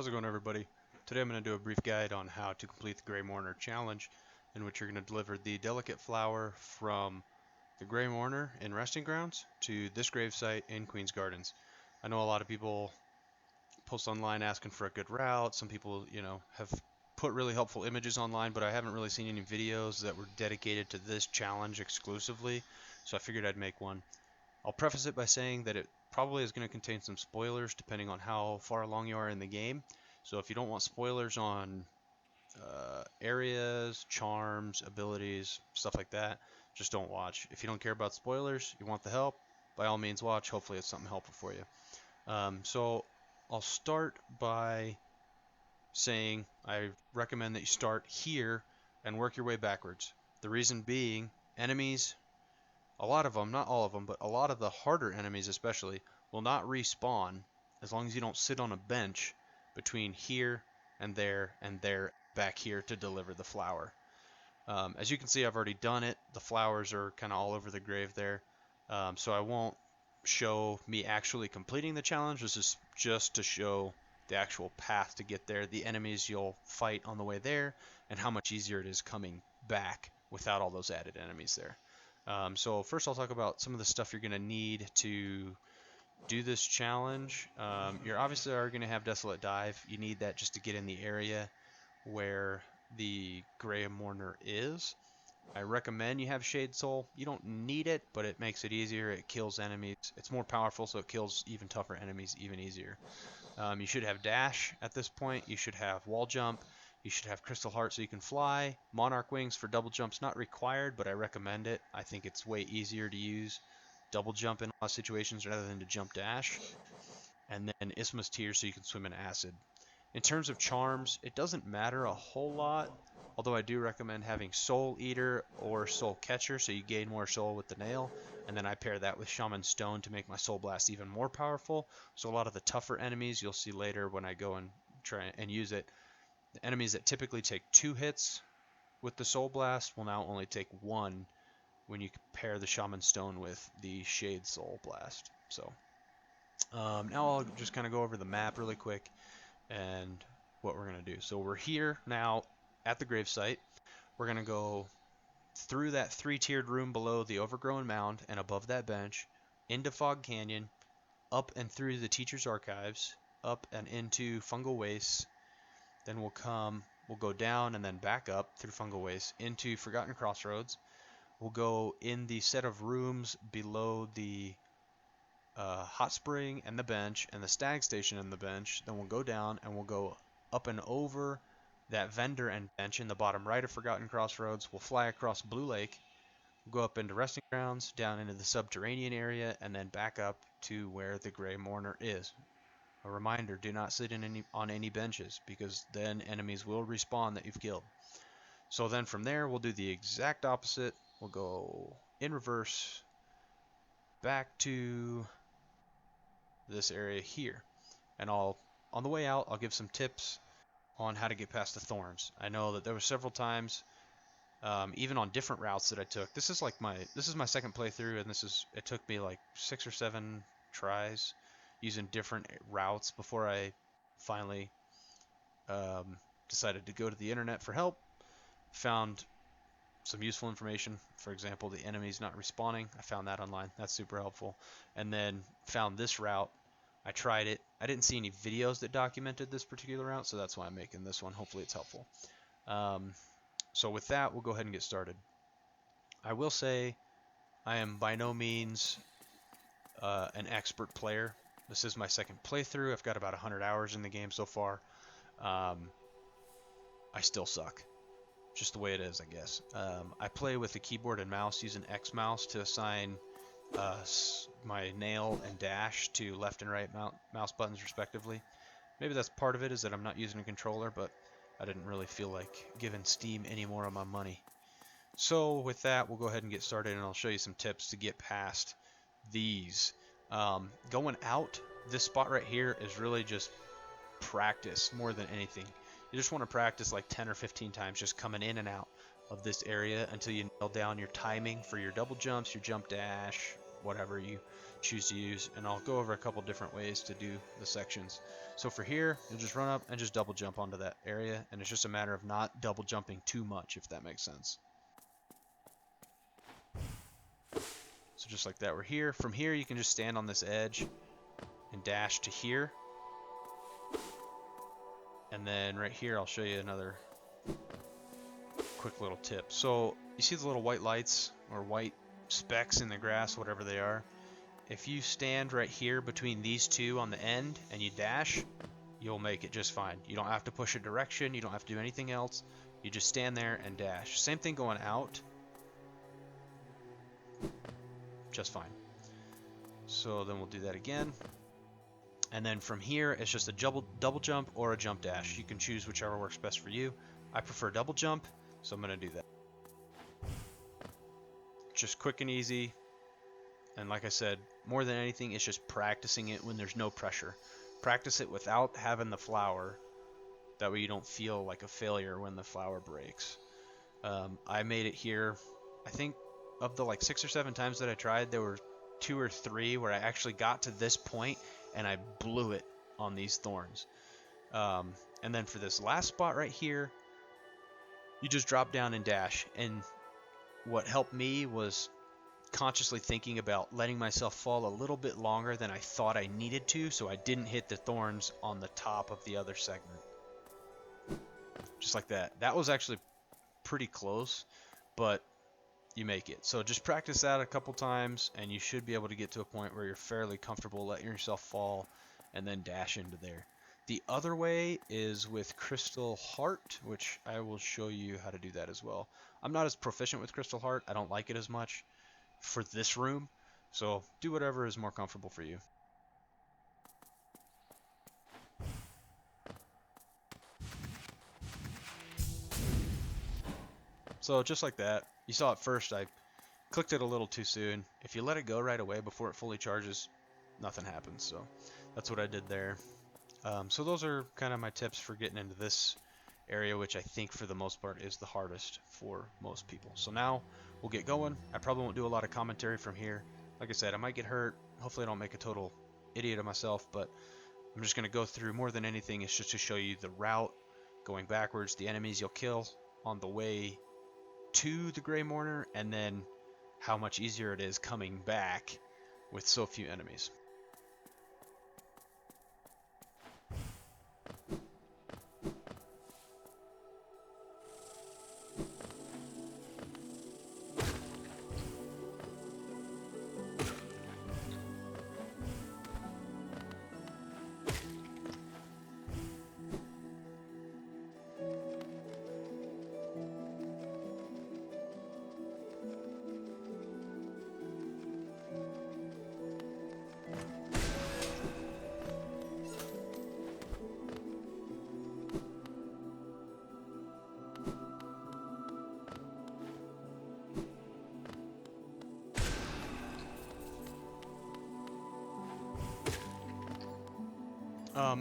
How's it going, everybody? Today I'm going to do a brief guide on how to complete the Gray Mourner challenge, in which you're going to deliver the delicate flower from the Gray Mourner in Resting Grounds to this gravesite in Queen's Gardens. I know a lot of people post online asking for a good route. Some people, have put really helpful images online, but I haven't really seen any videos that were dedicated to this challenge exclusively, so I figured I'd make one. I'll preface it by saying that it probably is going to contain some spoilers depending on how far along you are in the game. So if you don't want spoilers on areas, charms, abilities, stuff like that, just don't watch. If you don't care about spoilers, you want the help, by all means watch. Hopefully it's something helpful for you. So I'll start by saying I recommend that you start here and work your way backwards. The reason being, enemies, a lot of them, not all of them, but a lot of the harder enemies especially, will not respawn as long as you don't sit on a bench between here and there back here to deliver the flower. As you can see, I've already done it. The flowers are kind of all over the grave there. So I won't show me actually completing the challenge. This is just to show the actual path to get there, the enemies you'll fight on the way there, and how much easier it is coming back without all those added enemies there. So first I'll talk about some of the stuff you're going to need to do this challenge. You're obviously are going to have Desolate Dive. You need that just to get in the area where the Gray Mourner is. I recommend you have Shade Soul. You don't need it, but it makes it easier. It kills enemies. It's more powerful, so it kills even tougher enemies even easier. You should have Dash at this point. You should have Wall Jump. You should have Crystal Heart so you can fly. Monarch Wings for double jumps, not required, but I recommend it. I think it's way easier to use double jump in a lot of situations rather than to jump dash. And then Isthmus Tears so you can swim in acid. In terms of charms, it doesn't matter a whole lot, although I do recommend having Soul Eater or Soul Catcher so you gain more soul with the nail. And then I pair that with Shaman Stone to make my Soul Blast even more powerful. So a lot of the tougher enemies you'll see later when I go and try and use it, the enemies that typically take 2 hits with the Soul Blast will now only take 1 when you pair the Shaman Stone with the Shade Soul Blast. So now I'll just kind of go over the map really quick and what we're going to do. So we're here now at the gravesite. We're going to go through that 3-tiered room below the overgrown mound and above that bench, into Fog Canyon, up and through the Teacher's Archives, up and into Fungal Wastes. Then we'll go down and then back up through Fungal Wastes into Forgotten Crossroads. We'll go in the set of rooms below the hot spring and the bench and the stag station and the bench. Then we'll go down and we'll go up and over that vendor and bench in the bottom right of Forgotten Crossroads. We'll fly across Blue Lake. We'll go up into Resting Grounds, down into the subterranean area, and then back up to where the Gray Mourner is. A reminder, do not sit on any benches because then enemies will respawn that you've killed. So then from there we'll do the exact opposite. We'll go in reverse back to this area here. And on the way out, I'll give some tips on how to get past the thorns. I know that there were several times, even on different routes that I took. This is my second playthrough, and it took me like 6 or 7 tries using different routes before I finally decided to go to the internet for help. Found some useful information. For example, the enemies not respawning. I found that online. That's super helpful. And then found this route. I tried it. I didn't see any videos that documented this particular route, so that's why I'm making this one. Hopefully it's helpful. So with that, we'll go ahead and get started. I will say I am by no means an expert player. This is my second playthrough. I've got about 100 hours in the game so far. I still suck. Just the way it is, I guess. I play with the keyboard and mouse using X mouse to assign my nail and dash to left and right mouse buttons respectively. Maybe that's part of it, is that I'm not using a controller, but I didn't really feel like giving Steam any more of my money. So with that, we'll go ahead and get started, and I'll show you some tips to get past these. Going out, this spot right here is really just practice more than anything. You just want to practice like 10 or 15 times just coming in and out of this area until you nail down your timing for your double jumps, your jump dash, whatever. You choose to use, and I'll go over a couple different ways to do the sections. So for here, you'll just run up and just double jump onto that area, and it's just a matter of not double jumping too much, if that makes sense. So just like that, we're here. From here, you can just stand on this edge and dash to here. And then right here, I'll show you another quick little tip. So you see the little white lights or white specks in the grass, whatever they are. If you stand right here between these two on the end and you dash, you'll make it just fine. You don't have to push a direction. You don't have to do anything else. You just stand there and dash. Same thing going out. Just fine. So then we'll do that again. And then from here, it's just a double jump or a jump dash. You can choose whichever works best for you. I prefer double jump, so I'm going to do that. Just quick and easy. And like I said, more than anything, it's just practicing it when there's no pressure. Practice it without having the flower. That way you don't feel like a failure when the flower breaks. I made it here. I think of the like 6 or 7 times that I tried, there were 2 or 3 where I actually got to this point and I blew it on these thorns. And then for this last spot right here, you just drop down and dash. And what helped me was consciously thinking about letting myself fall a little bit longer than I thought I needed to, so I didn't hit the thorns on the top of the other segment. Just like that. That was actually pretty close, but you make it. So just practice that a couple times and you should be able to get to a point where you're fairly comfortable letting yourself fall and then dash into there. The other way is with Crystal Heart, which I will show you how to do that as well. I'm not as proficient with Crystal Heart. I don't like it as much for this room, so do whatever is more comfortable for you. So just like that, you saw at first I clicked it a little too soon. If you let it go right away before it fully charges, nothing happens. So that's what I did there. So those are kind of my tips for getting into this area, which I think for the most part is the hardest for most people. So now we'll get going. I probably won't do a lot of commentary from here. Like I said, I might get hurt. Hopefully I don't make a total idiot of myself, but I'm just going to go through more than anything. It's just to show you the route going backwards, the enemies you'll kill on the way to the Gray Mourner, and then how much easier it is coming back with so few enemies.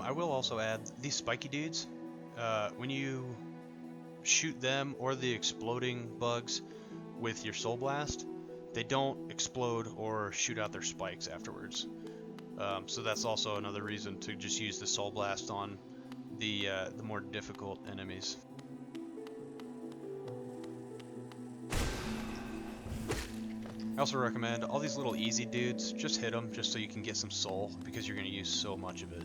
I will also add these spiky dudes. When you shoot them or the exploding bugs with your Soul Blast, they don't explode or shoot out their spikes afterwards. So that's also another reason to just use the Soul Blast on the more difficult enemies. I also recommend all these little easy dudes, just hit them just so you can get some soul, because you're going to use so much of it.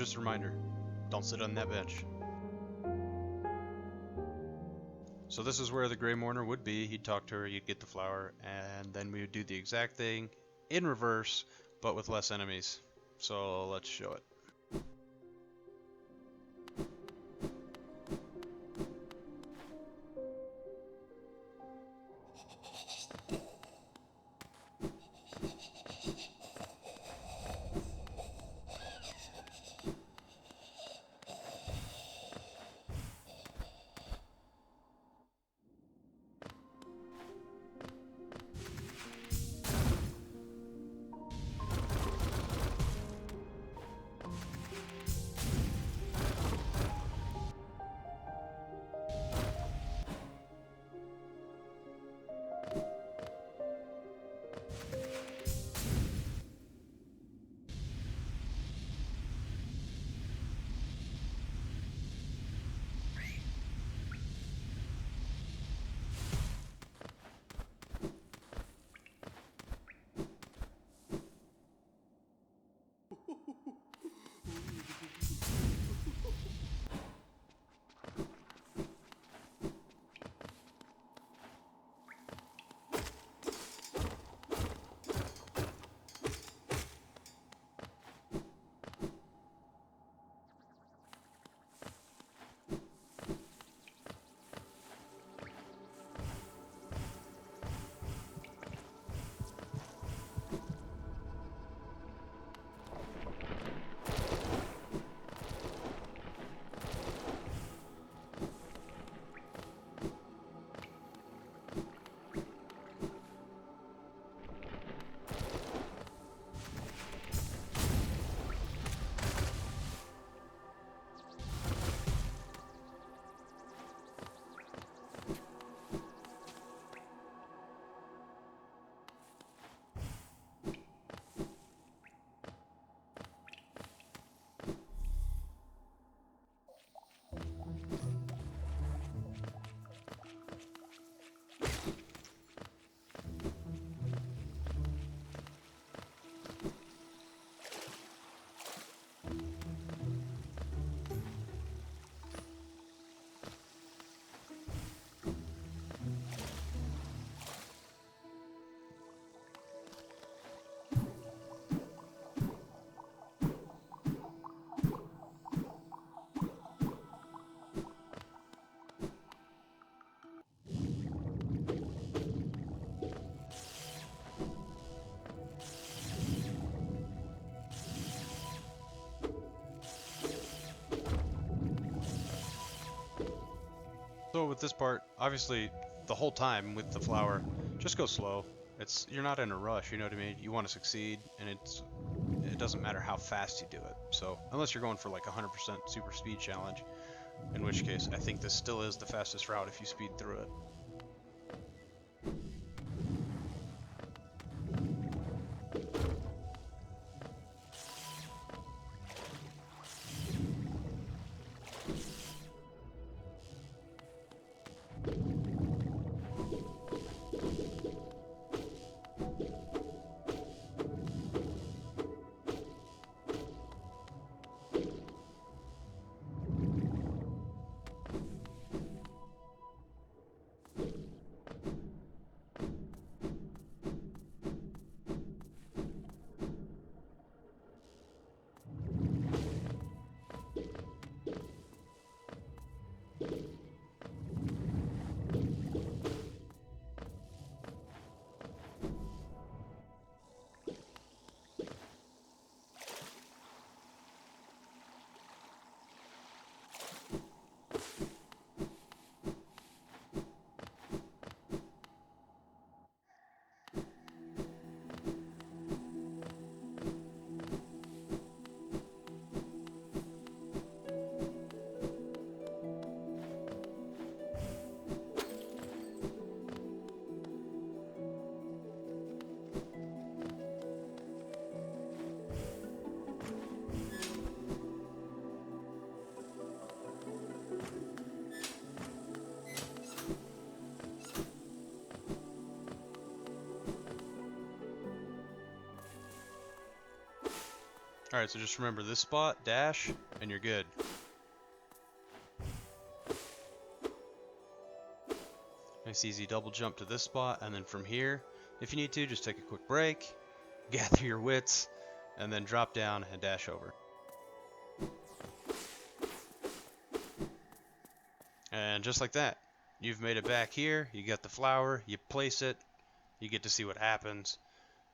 just a reminder, don't sit on that bench. So this is where the Gray Mourner would be. He'd talk to her, you'd get the flower, and then we would do the exact thing in reverse, but with less enemies. So let's show it. So with this part, obviously, the whole time with the flower, just go slow. You're not in a rush, you know what I mean? You want to succeed, and it doesn't matter how fast you do it. So unless you're going for like 100% super speed challenge, in which case I think this still is the fastest route if you speed through it. Alright, so just remember this spot, dash, and you're good. Nice easy double jump to this spot, and then from here, if you need to, just take a quick break, gather your wits, and then drop down and dash over. And just like that, you've made it back here, you get the flower, you place it, you get to see what happens,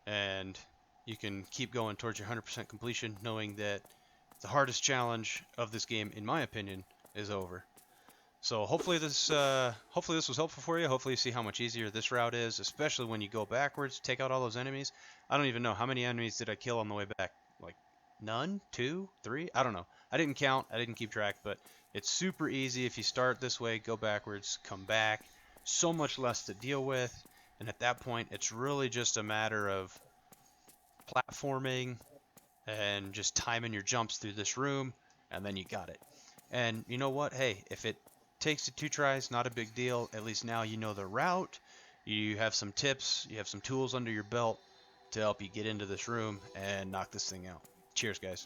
and you can keep going towards your 100% completion, knowing that the hardest challenge of this game, in my opinion, is over. So hopefully this was helpful for you. Hopefully you see how much easier this route is, especially when you go backwards, take out all those enemies. I don't even know how many enemies did I kill on the way back. Like none, 2, 3, I don't know. I didn't count, I didn't keep track, but it's super easy if you start this way, go backwards, come back. So much less to deal with, and at that point it's really just a matter of platforming and just timing your jumps through this room, and then you got it. And you know what? Hey, if it takes you 2 tries, not a big deal. At least now you know the route. You have some tips, you have some tools under your belt to help you get into this room and knock this thing out. Cheers, guys.